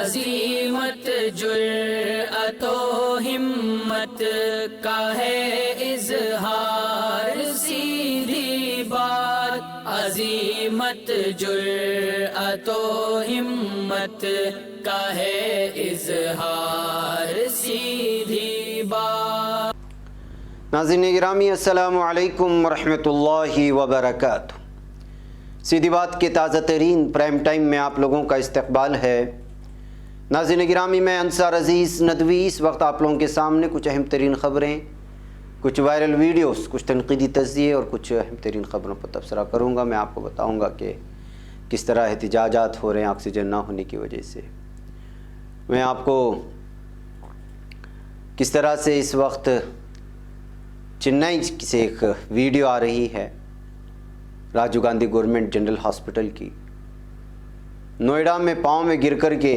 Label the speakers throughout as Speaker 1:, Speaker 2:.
Speaker 1: عزیمت جرأت و ہمت کا ہے اظہار، سیدھی بات عزیمت جرأت و ہمت کا ہے اظہار، سیدھی بات۔
Speaker 2: ناظرین گرامی السلام علیکم ورحمۃ اللہ وبرکاتہ۔ سیدھی بات کے تازہ ترین پرائم ٹائم میں آپ لوگوں کا استقبال ہے۔ ناظرین گرامی میں انصار عزیز ندوی اس وقت آپ لوگوں کے سامنے کچھ اہم ترین خبریں، کچھ وائرل ویڈیوز، کچھ تنقیدی تجزیے اور کچھ اہم ترین خبروں پر تبصرہ کروں گا۔ میں آپ کو بتاؤں گا کہ کس طرح احتجاجات ہو رہے ہیں آکسیجن نہ ہونے کی وجہ سے۔ میں آپ کو کس طرح سے اس وقت چنئی سے ایک ویڈیو آ رہی ہے Rajiv Gandhi government general hospital کی، نوئیڈا میں پاؤں میں گر کر کے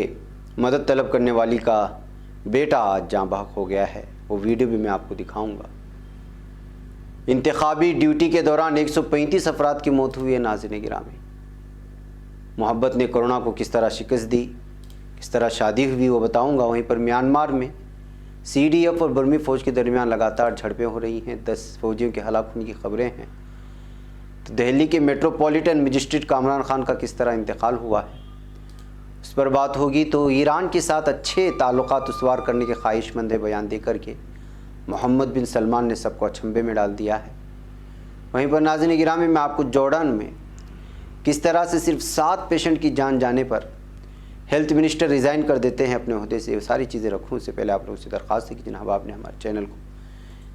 Speaker 2: مدد طلب کرنے والی کا بیٹا آج جاں بحق ہو گیا ہے۔ وہ ویڈیو بھی میں آپ کو دکھاؤں گا۔ انتخابی ڈیوٹی کے دوران 135 افراد کی موت ہوئی ہے۔ ناظرین گرامی، محبت نے کرونا کو کس طرح شکست دی، کس طرح شادی ہوئی، وہ بتاؤں گا۔ وہیں پر میانمار میں سی ڈی ایف اور برمی فوج کے درمیان لگاتار جھڑپیں ہو رہی ہیں، 10 فوجیوں کے ہلاک ہونے کی خبریں ہیں۔ تو دہلی کے میٹروپولیٹن مجسٹریٹ کامران خان کا کس طرح انتقال ہوا ہے، اس پر بات ہوگی۔ تو ایران کے ساتھ اچھے تعلقات استوار کرنے کے خواہش مند بیان دے کر کے محمد بن سلمان نے سب کو اچنبھے میں ڈال دیا ہے۔ وہیں پر ناظرین گرامی میں آپ کو جارڈن میں کس طرح سے صرف 7 پیشنٹ کی جان جانے پر ہیلتھ منسٹر ریزائن کر دیتے ہیں اپنے عہدے سے، وہ ساری چیزیں رکھوں۔ اس سے پہلے آپ لوگوں سے درخواست ہے کہ جناب آپ نے ہمارے چینل کو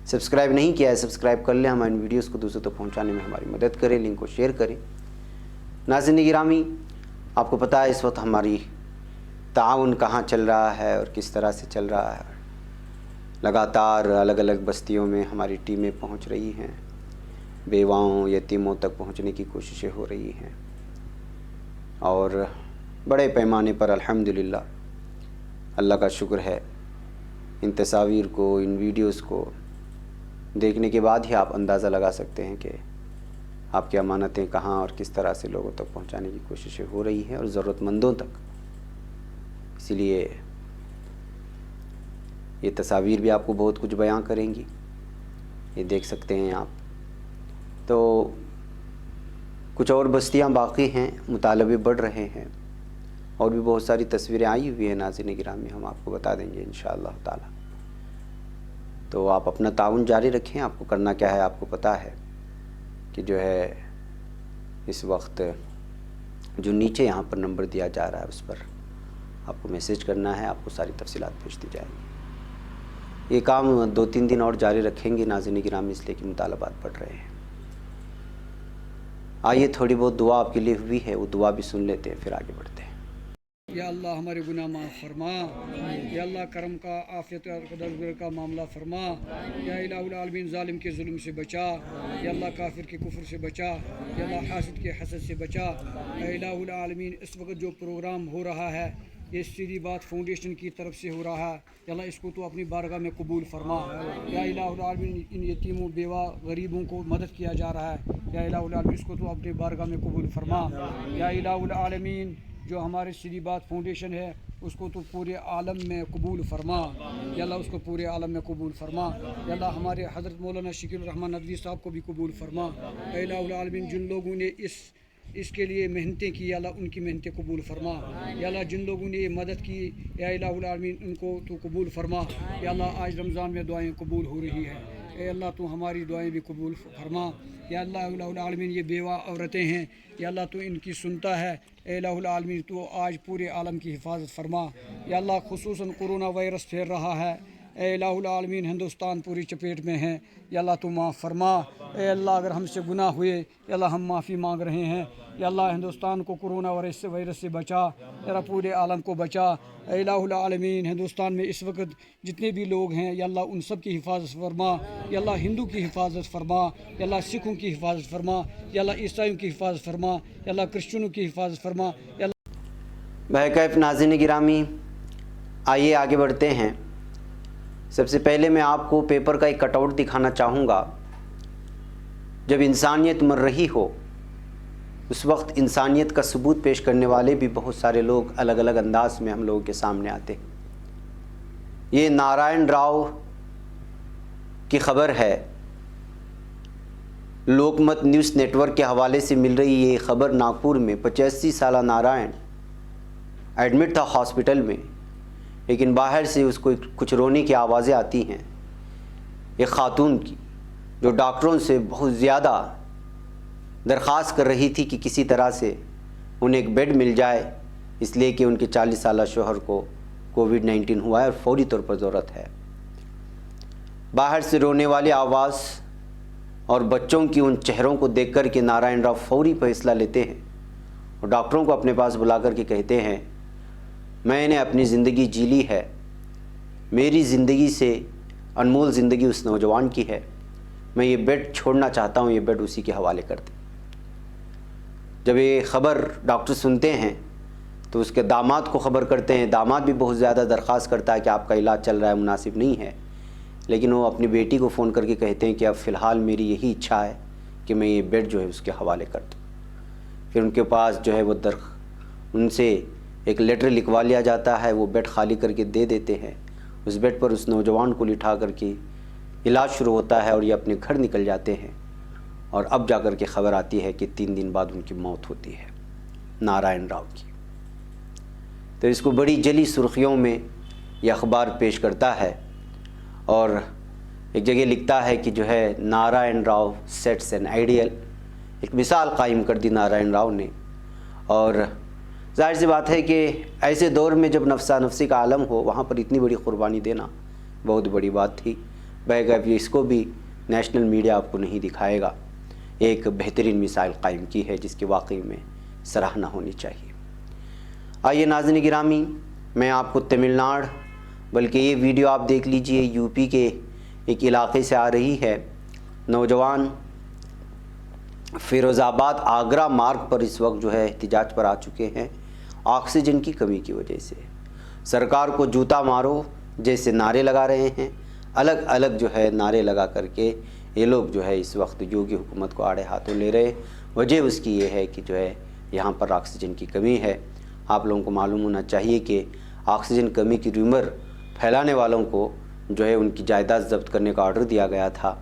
Speaker 2: سبسکرائب نہیں کیا ہے، سبسکرائب کر لیں، ہماری ویڈیوز کو دوسروں تک پہنچانے میں ہماری مدد کریں، لنک کو شیئر کریں۔ ناظرین گرامی، آپ کو پتہ ہے اس وقت ہماری تعاون کہاں چل رہا ہے اور کس طرح سے چل رہا ہے۔ لگاتار الگ الگ بستیوں میں ہماری ٹیمیں پہنچ رہی ہیں، بیواؤں یتیموں تک پہنچنے کی کوششیں ہو رہی ہیں، اور بڑے پیمانے پر الحمدللہ اللہ کا شکر ہے۔ ان تصاویر کو، ان ویڈیوز کو دیکھنے کے بعد ہی آپ اندازہ لگا سکتے ہیں کہ آپ کی امانتیں کہاں اور کس طرح سے لوگوں تک پہنچانے کی کوششیں ہو رہی ہیں، اور ضرورت مندوں تک۔ اسی لیے یہ تصاویر بھی آپ کو بہت کچھ بیان کریں گی، یہ دیکھ سکتے ہیں آپ۔ تو کچھ اور بستیاں باقی ہیں، مطالبے بڑھ رہے ہیں، اور بھی بہت ساری تصویریں آئی ہوئی ہیں۔ ناظرین گرامی، ہم آپ کو بتا دیں گے انشاءاللہ تعالی۔ تو آپ اپنا تعاون جاری رکھیں۔ آپ کو کرنا کیا ہے، آپ کو پتہ ہے کہ جو ہے اس وقت جو نیچے یہاں پر نمبر دیا جا رہا ہے اس پر آپ کو میسیج کرنا ہے، آپ کو ساری تفصیلات بھیج دی جائیں گی۔ یہ کام 2-3 دن اور جاری رکھیں گے ناظرین گرامی، اس لیے کہ مطالبات بڑھ رہے ہیں۔ آئیے تھوڑی بہت دعا آپ کے لیے ہوئی ہے، وہ دعا بھی سن لیتے ہیں، پھر آگے بڑھتے ہیں۔
Speaker 3: یا اللہ ہمارے گناہ معاف فرما، یا اللہ کرم کا، عافیت اور قدر کا معاملہ فرما، یا الہ العالمین ظالم کے ظلم سے بچا، یا اللہ کافر کے کفر سے بچا، یا اللہ حاسد کے حسد سے بچا۔ یا الہ العالمین اس وقت جو پروگرام ہو رہا ہے یہ سیدھی بات فاؤنڈیشن کی طرف سے ہو رہا ہے، یا اللہ اس کو تو اپنی بارگاہ میں قبول فرما۔ یا الہ العالمین ان یتیموں بیوہ غریبوں کو مدد کیا جا رہا ہے، یا الہ العالمین اس کو تو اپنی بارگاہ میں قبول فرما۔ یا الہ العالمین جو ہمارے سیدھی بات فاؤنڈیشن ہے اس کو تو پورے عالم میں قبول فرما، یا اللہ اس کو پورے عالم میں قبول فرما۔ یا اللہ ہمارے حضرت مولانا شکیل الرحمن ندوی صاحب کو بھی قبول فرما۔ یا الہ العالمین جن لوگوں نے اس کے لیے محنتیں کی، یا اللہ ان کی محنتیں قبول فرما۔ یا اللہ جن لوگوں نے یہ مدد کی، یا الہ العالمین ان کو تو قبول فرما۔ یا اللہ آج رمضان میں دعائیں قبول ہو رہی ہیں، اے اللہ تو ہماری دعائیں بھی قبول فرما۔ یا اللہ الہ العالمین یہ بیوہ عورتیں ہیں، یا اللہ تو ان کی سنتا ہے، اے الہ العالمین تو آج پورے عالم کی حفاظت فرما۔ یا اللہ خصوصاً کرونا وائرس پھیل رہا ہے، اے الہ العالمین ہندوستان پوری چپیٹ میں ہے، یا اللہ تو معاف فرما۔ اے اللہ اگر ہم سے گناہ ہوئے، یا اللہ ہم معافی مانگ رہے ہیں، یا اللہ ہندوستان کو کرونا وائرس سے بچا، یا اللہ پورے عالم کو بچا۔ اے الہ العالمین ہندوستان میں اس وقت جتنے بھی لوگ ہیں، یا اللہ ان سب کی حفاظت فرما، یا اللہ ہندو کی حفاظت فرما، یا اللہ سکھوں کی حفاظت فرما، یا اللہ عیسائیوں کی حفاظت فرما، یا اللہ کرسچنوں کی حفاظت فرما، یا اللہ۔
Speaker 2: بہرکیف ناظرین گرامی، آئیے آگے بڑھتے ہیں۔ سب سے پہلے میں آپ کو پیپر کا ایک کٹ آؤٹ دکھانا چاہوں گا۔ جب انسانیت مر رہی ہو اس وقت انسانیت کا ثبوت پیش کرنے والے بھی بہت سارے لوگ الگ الگ انداز میں ہم لوگوں کے سامنے آتے ہیں۔ یہ نارائن راؤ کی خبر ہے، لوک مت نیوز نیٹ ورک کے حوالے سے مل رہی یہ خبر۔ ناگپور میں 85 سالہ نارائن ایڈمٹ تھا ہاسپٹل میں، لیکن باہر سے اس کو کچھ رونے کی آوازیں آتی ہیں ایک خاتون کی، جو ڈاکٹروں سے بہت زیادہ درخواست کر رہی تھی کہ کسی طرح سے انہیں ایک بیڈ مل جائے، اس لیے کہ ان کے 40 سالہ شوہر کو کووڈ-19 ہوا ہے اور فوری طور پر ضرورت ہے۔ باہر سے رونے والی آواز اور بچوں کی ان چہروں کو دیکھ کر کے نارائن راؤ فوری فیصلہ لیتے ہیں اور ڈاکٹروں کو اپنے پاس بلا کر کے کہتے ہیں، میں نے اپنی زندگی جی لی ہے، میری زندگی سے انمول زندگی اس نوجوان کی ہے، میں یہ بیڈ چھوڑنا چاہتا ہوں، یہ بیڈ اسی کے حوالے کر دیں۔ جب یہ خبر ڈاکٹر سنتے ہیں تو اس کے داماد کو خبر کرتے ہیں۔ داماد بھی بہت زیادہ درخواست کرتا ہے کہ آپ کا علاج چل رہا ہے، مناسب نہیں ہے، لیکن وہ اپنی بیٹی کو فون کر کے کہتے ہیں کہ اب فی الحال میری یہی اچھا ہے کہ میں یہ بیڈ جو ہے اس کے حوالے کر دوں۔ پھر ان کے پاس جو ہے وہ ان سے ایک لیٹر لکھوا لیا جاتا ہے، وہ بیڈ خالی کر کے دے دیتے ہیں۔ اس بیڈ پر اس نوجوان کو لٹھا کر کے علاج شروع ہوتا ہے اور یہ اپنے گھر نکل جاتے ہیں، اور اب جا کر کے خبر آتی ہے کہ 3 دن بعد ان کی موت ہوتی ہے، نارائن راؤ کی۔ تو اس کو بڑی جلی سرخیوں میں یہ اخبار پیش کرتا ہے اور ایک جگہ لکھتا ہے کہ جو ہے Narayan Rao sets an ideal, ایک مثال قائم کر دی نارائن راؤ نے۔ اور ظاہر سی بات ہے کہ ایسے دور میں جب نفسا نفسی کا عالم ہو، وہاں پر اتنی بڑی قربانی دینا بہت بڑی بات تھی۔ بیگب اس کو بھی نیشنل میڈیا آپ کو نہیں دکھائے گا۔ ایک بہترین مثال قائم کی ہے جس کی واقعی میں سراہنا ہونی چاہیے۔ آئیے ناظرین گرامی، میں آپ کو تمل ناڈو بلکہ یہ ویڈیو آپ دیکھ لیجئے، یو پی کے ایک علاقے سے آ رہی ہے۔ نوجوان فیروز آباد آگرہ مارگ پر اس وقت جو ہے احتجاج پر آ چکے ہیں آکسیجن کی کمی کی وجہ سے۔ سرکار کو جوتا مارو جیسے نعرے لگا رہے ہیں، الگ الگ جو ہے نعرے لگا کر کے یہ لوگ جو ہے اس وقت یوگی حکومت کو آڑے ہاتھوں لے رہے۔ وجہ اس کی یہ ہے کہ جو ہے یہاں پر آکسیجن کی کمی ہے۔ آپ لوگوں کو معلوم ہونا چاہیے کہ آکسیجن کمی کی ریومر پھیلانے والوں کو جو ہے ان کی جائیداد ضبط کرنے کا آرڈر دیا گیا تھا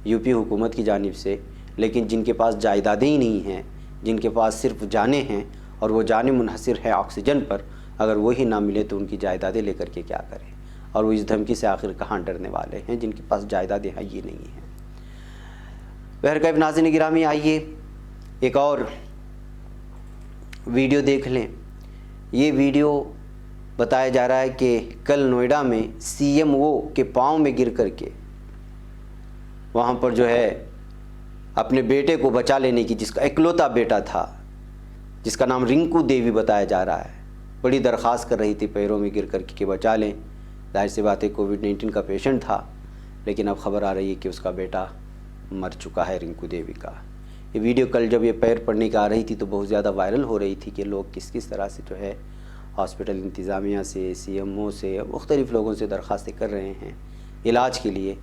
Speaker 2: یو پی حکومت کی جانب سے، لیکن جن کے پاس جائیدادیں ہی نہیں ہیں، جن کے پاس صرف جانیں ہیں اور وہ جانیں منحصر ہے آکسیجن پر، اگر وہی نہ ملے تو ان کی جائیدادیں لے کر کے کیا کریں، اور وہ اس دھمکی سے آخر کہاں ڈرنے والے ہیں جن کے پاس جائیدادیں ہیں یہ نہیں ہیں۔ بہرکیف ناظرین گرامی، آئیے ایک اور ویڈیو دیکھ لیں۔ یہ ویڈیو بتایا جا رہا ہے کہ کل نوئیڈا میں سی ایم او کے پاؤں میں گر کر کے وہاں پر جو ہے اپنے بیٹے کو بچا لینے کی، جس کا اکلوتا بیٹا تھا جس کا نام رنکو دیوی بتایا جا رہا ہے، بڑی درخواست کر رہی تھی پیروں میں گر کر کے کہ بچا لیں۔ ظاہر سی بات ہے کووڈ-19 کا پیشنٹ تھا، لیکن اب خبر آ رہی ہے کہ اس کا بیٹا مر چکا ہے، رنکو دیوی کا۔ یہ ویڈیو کل جب یہ پیر پڑنے کی آ رہی تھی تو بہت زیادہ وائرل ہو رہی تھی کہ لوگ کس طرح سے جو ہے ہاسپٹل انتظامیہ سے، سی ایم او سے، مختلف لوگوں سے درخواستیں کر رہے ہیں علاج کے لیے،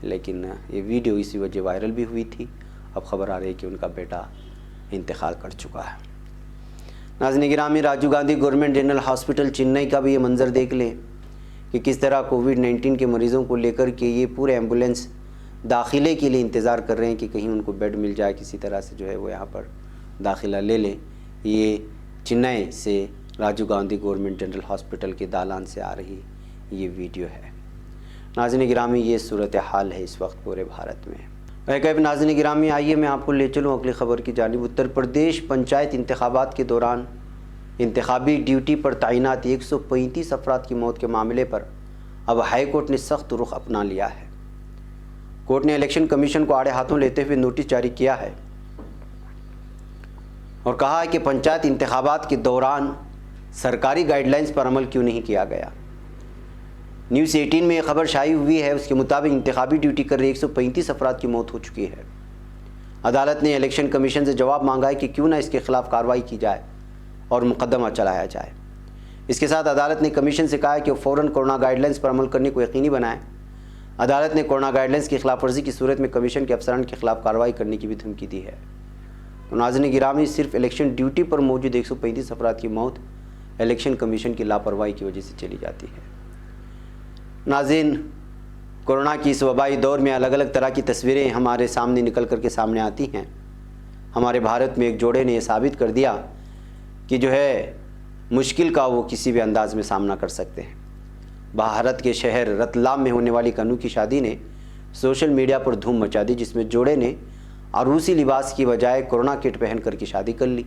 Speaker 2: لیکن یہ ویڈیو اسی وجہ وائرل بھی ہوئی تھی۔ اب خبر آ رہی ہے کہ ان کا بیٹا انتقال کر چکا ہے۔ ناظرین گرامی، Rajiv Gandhi government general hospital Chennai کا بھی یہ منظر دیکھ لیں کہ کس طرح کووڈ-19 کے مریضوں کو لے کر کے یہ پورے ایمبولینس داخلے کے لیے انتظار کر رہے ہیں کہ کہیں ان کو بیڈ مل جائے، کسی طرح سے جو ہے وہ یہاں پر داخلہ لے لیں۔ یہ چنئی سے Rajiv Gandhi government general hospital کے دالان سے آ رہی یہ ویڈیو ہے۔ ناظرین گرامی، یہ صورتحال ہے اس وقت پورے بھارت میں۔ ایک ناظرین گرامی، آئیے میں آپ کو لے چلوں اگلی خبر کی جانب۔ اتر پردیش پنچایت انتخابات کے دوران انتخابی ڈیوٹی پر تعینات 135 افراد کی موت کے معاملے پر اب ہائی کورٹ نے سخت رخ اپنا لیا ہے۔ کورٹ نے الیکشن کمیشن کو آڑے ہاتھوں لیتے ہوئے نوٹس جاری کیا ہے اور کہا ہے کہ پنچایت انتخابات کے دوران سرکاری گائیڈ لائنز پر عمل کیوں نہیں کیا گیا۔ نیوز 18 میں یہ خبر شائع ہوئی ہے، اس کے مطابق انتخابی ڈیوٹی کر رہے 135 افراد کی موت ہو چکی ہے۔ عدالت نے الیکشن کمیشن سے جواب مانگا ہے کہ کیوں نہ اس کے خلاف کارروائی کی جائے اور مقدمہ چلایا جائے۔ اس کے ساتھ عدالت نے کمیشن سے کہا ہے کہ وہ فوراً کورونا گائیڈ لائنز پر عمل کرنے کو یقینی بنائیں۔ عدالت نے کورونا گائیڈ لائنز کی خلاف ورزی کی صورت میں کمیشن کے افسران کے خلاف کارروائی کرنے کی بھی دھمکی دی ہے۔ تو ناظرین گرامی صرف الیکشن ڈیوٹی پر موجود 135 افراد کی موت الیکشن کمیشن کی لاپرواہی کی وجہ سے چلی جاتی ہے۔ ناظرین کورونا کی اس وبائی دور میں الگ الگ طرح کی تصویریں ہمارے سامنے نکل کر کے سامنے آتی ہیں۔ ہمارے بھارت میں ایک جوڑے نے یہ ثابت کر دیا کہ جو ہے مشکل کا وہ کسی بھی انداز میں سامنا کر سکتے ہیں۔ بھارت کے شہر رتلام میں ہونے والی کنو کی شادی نے سوشل میڈیا پر دھوم مچا دی، جس میں جوڑے نے عروسی لباس کی بجائے کورونا کٹ پہن کر کے شادی کر لی۔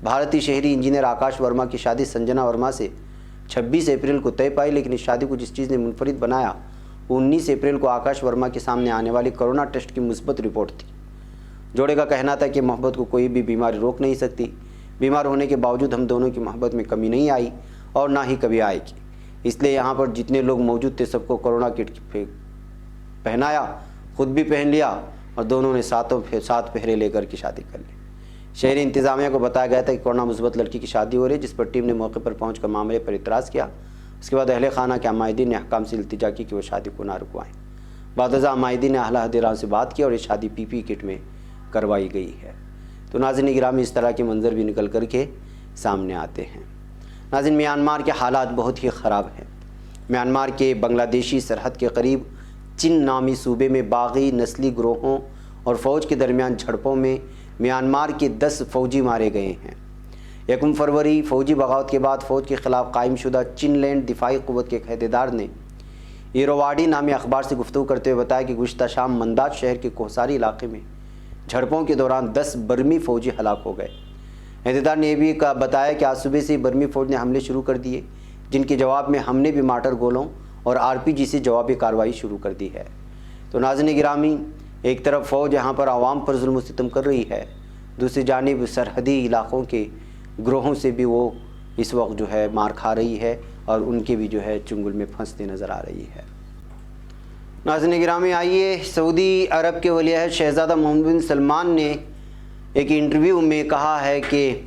Speaker 2: بھارتی شہری انجینئر آکاش ورما کی شادی سنجنا ورما سے 26 اپریل کو طے پائی، لیکن اس شادی کو جس چیز نے منفرد بنایا وہ 19 اپریل کو آکاش ورما کے سامنے آنے والی کورونا ٹیسٹ کی مثبت رپورٹ تھی۔ جوڑے کا کہنا تھا کہ محبت کو کوئی بھی بیماری روک نہیں سکتی، بیمار ہونے کے باوجود ہم دونوں کی محبت میں کمی نہیں آئی اور نہ ہی کبھی آئے گی، اس لیے یہاں پر جتنے لوگ موجود تھے سب کو کورونا کٹ پہنایا، خود بھی پہن لیا اور دونوں نے سات پہرے لے کر کے شادی کر لی۔ شہری انتظامیہ کو بتایا گیا تھا کہ کورونا مثبت لڑکی کی شادی ہو رہی ہے، جس پر ٹیم نے موقع پر پہنچ کر معاملے پر اعتراض کیا۔ اس کے بعد اہل خانہ کے عمائدین نے حکام سے التجا کی کہ وہ شادی کو نہ رکوائیں۔ بعد ازاں عمائدین نے اعلیٰ حضرات سے بات کی اور یہ شادی پی پی کٹ میں کروائی گئی ہے۔ تو ناظرین گرامی اس طرح کے منظر بھی نکل کر کے سامنے آتے ہیں۔ ناظرین میانمار کے حالات بہت ہی خراب ہیں۔ میانمار کے بنگلہ دیشی سرحد کے قریب چن نامی صوبے میں باغی نسلی گروہوں اور فوج کے درمیان جھڑپوں میں میانمار کے 10 فوجی مارے گئے ہیں۔ 1 فروری فوجی بغاوت کے بعد فوج کے خلاف قائم شدہ چن لینڈ دفاعی قوت کے عہدیدار نے ایروواڑی نامی اخبار سے گفتگو کرتے ہوئے بتایا کہ گزشتہ شام مندات شہر کے کوہساری علاقے میں جھڑپوں کے دوران 10 برمی فوجی ہلاک ہو گئے۔ عہدیدار نے یہ بھی بتایا کہ آج صبح سے برمی فوج نے حملے شروع کر دیے، جن کے جواب میں ہم نے بھی مارٹر گولوں اور RPG سے جوابی کارروائی شروع کر دی ہے۔ تو ناظرین گرامی ایک طرف فوج یہاں پر عوام پر ظلم و ستم کر رہی ہے، دوسری جانب سرحدی علاقوں کے گروہوں سے بھی وہ اس وقت جو ہے مار کھا رہی ہے اور ان کے بھی جو ہے چنگل میں پھنستے نظر آ رہی ہے۔ ناظرین گرامی آئیے سعودی عرب کے ولی عہد شہزادہ محمد بن سلمان نے ایک انٹرویو میں کہا ہے کہ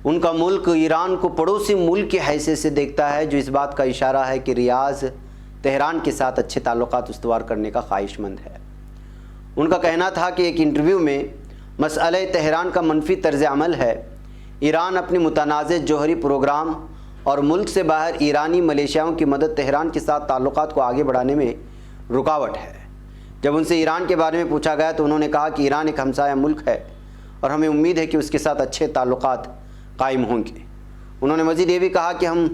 Speaker 2: ان کا ملک ایران کو پڑوسی ملک کی حیثیت سے دیکھتا ہے، جو اس بات کا اشارہ ہے کہ ریاض تہران کے ساتھ اچھے تعلقات استوار کرنے کا خواہش مند ہے۔ ان کا کہنا تھا کہ ایک انٹرویو میں مسئلہ تہران کا منفی طرز عمل ہے، ایران اپنی متنازع جوہری پروگرام اور ملک سے باہر ایرانی ملیشیاؤں کی مدد تہران کے ساتھ تعلقات کو آگے بڑھانے میں رکاوٹ ہے۔ جب ان سے ایران کے بارے میں پوچھا گیا تو انہوں نے کہا کہ ایران ایک ہمسایہ ملک ہے اور ہمیں امید ہے کہ اس کے ساتھ اچھے تعلقات قائم ہوں گے۔ انہوں نے مزید یہ بھی کہا کہ ہم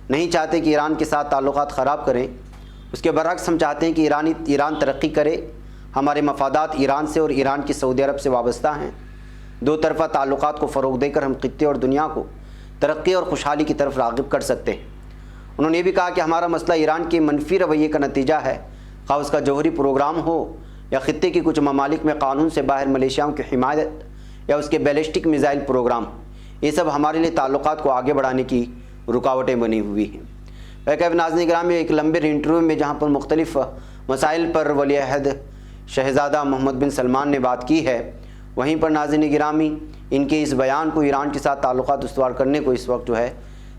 Speaker 2: نہیں چاہتے کہ ایران کے ساتھ تعلقات خراب کریں، اس کے برعکس ہم چاہتے ہیں کہ ایران ترقی کرے، ہمارے مفادات ایران سے اور ایران کی سعودی عرب سے وابستہ ہیں۔ دو طرفہ تعلقات کو فروغ دے کر ہم خطے اور دنیا کو ترقی اور خوشحالی کی طرف راغب کر سکتے ہیں۔ انہوں نے یہ بھی کہا کہ ہمارا مسئلہ ایران کے منفی رویے کا نتیجہ ہے، خواہ اس کا جوہری پروگرام ہو یا خطے کی کچھ ممالک میں قانون سے باہر ملیشیاؤں کی حمایت یا اس کے بیلسٹک میزائل پروگرام، یہ سب ہمارے لیے تعلقات کو آگے بڑھانے کی رکاوٹیں بنی ہوئی ہیں۔ ناظرین گرامی ایک لمبے انٹرویو میں جہاں پر مختلف مسائل پر ولی عہد شہزادہ محمد بن سلمان نے بات کی ہے، وہیں پر ناظرین گرامی ان کے اس بیان کو ایران کے ساتھ تعلقات استوار کرنے کو اس وقت جو ہے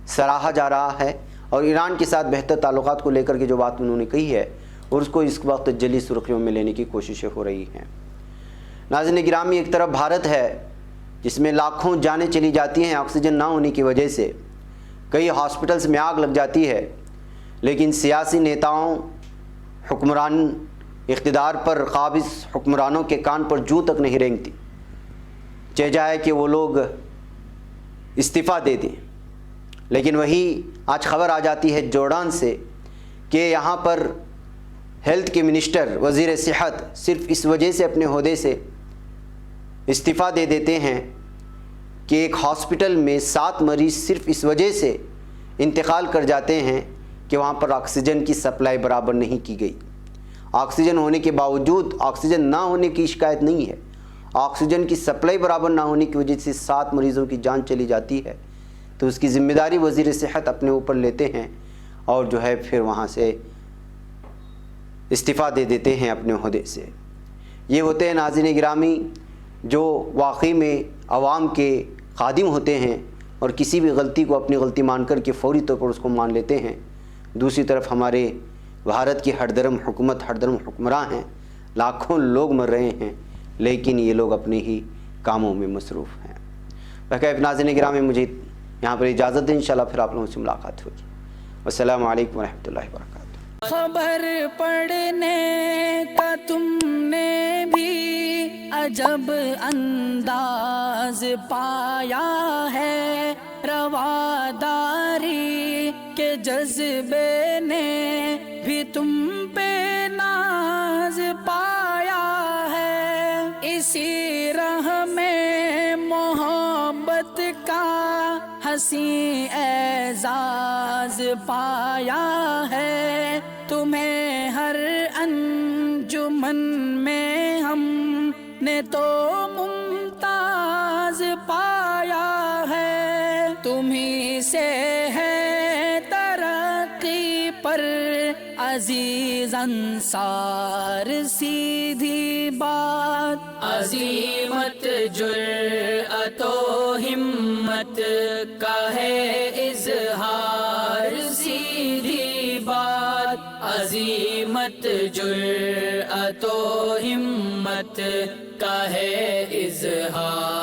Speaker 2: سراہا جا رہا ہے، اور ایران کے ساتھ بہتر تعلقات کو لے کر کے جو بات انہوں نے کہی ہے اور اس کو اس وقت جلی سرخیوں میں لینے کی کوششیں ہو رہی ہیں۔ ناظرین گرامی ایک طرف بھارت ہے جس میں لاکھوں جانیں چلی جاتی ہیں آکسیجن نہ ہونے کی وجہ سے، کئی ہاسپٹلس میں آگ لگ جاتی ہے، لیکن سیاسی نیتاؤں، حکمران، اقتدار پر قابض حکمرانوں کے کان پر جوں تک نہیں رینگتی، چاہے جائے کہ وہ لوگ استعفیٰ دے دیں۔ لیکن وہی آج خبر آ جاتی ہے جورڈان سے کہ یہاں پر ہیلتھ کے منسٹر، وزیر صحت صرف اس وجہ سے اپنے عہدے سے استعفیٰ دے دیتے ہیں کہ ایک ہاسپٹل میں 7 مریض صرف اس وجہ سے انتقال کر جاتے ہیں کہ وہاں پر آکسیجن کی سپلائی برابر نہیں کی گئی۔ آکسیجن ہونے کے باوجود آکسیجن نہ ہونے کی شکایت نہیں ہے، آکسیجن کی سپلائی برابر نہ ہونے کی وجہ سے 7 مریضوں کی جان چلی جاتی ہے، تو اس کی ذمہ داری وزیر صحت اپنے اوپر لیتے ہیں اور جو ہے پھر وہاں سے استعفیٰ دے دیتے ہیں اپنے عہدے سے۔ یہ ہوتے ہیں ناظرین گرامی جو واقعی میں عوام کے خادم ہوتے ہیں اور کسی بھی غلطی کو اپنی غلطی مان کر کے فوری طور پر اس کو مان لیتے ہیں۔ دوسری طرف ہمارے بھارت کی ہر درم حکومت، ہر درم حکمراں ہیں، لاکھوں لوگ مر رہے ہیں، لیکن یہ لوگ اپنے ہی کاموں میں مصروف ہیں۔ بقیہ ناظرین گرامی مجھے یہاں پر اجازت دیں، انشاءاللہ پھر آپ لوگوں سے ملاقات ہوگی۔ السلام علیکم ورحمۃ اللہ وبرکاتہ۔
Speaker 1: خبر پڑھنے کا تم نے بھی عجب انداز پایا ہے، رواداری کے جذبے نے بھی تم پہ ناز پایا ہے، اسی راہ میں محبت کا حسین اعزاز پایا ہے، تمہیں ہر انجمن میں ہم نے تو ممتاز پایا ہے، تمہیں سے ہے ترقی پر عزیز انصار، سیدھی بات عظیمت جرأت و ہمت کا ہے اظہار، سیدھی بات عظیمت جرأت و ہمت کا ہے اظہار۔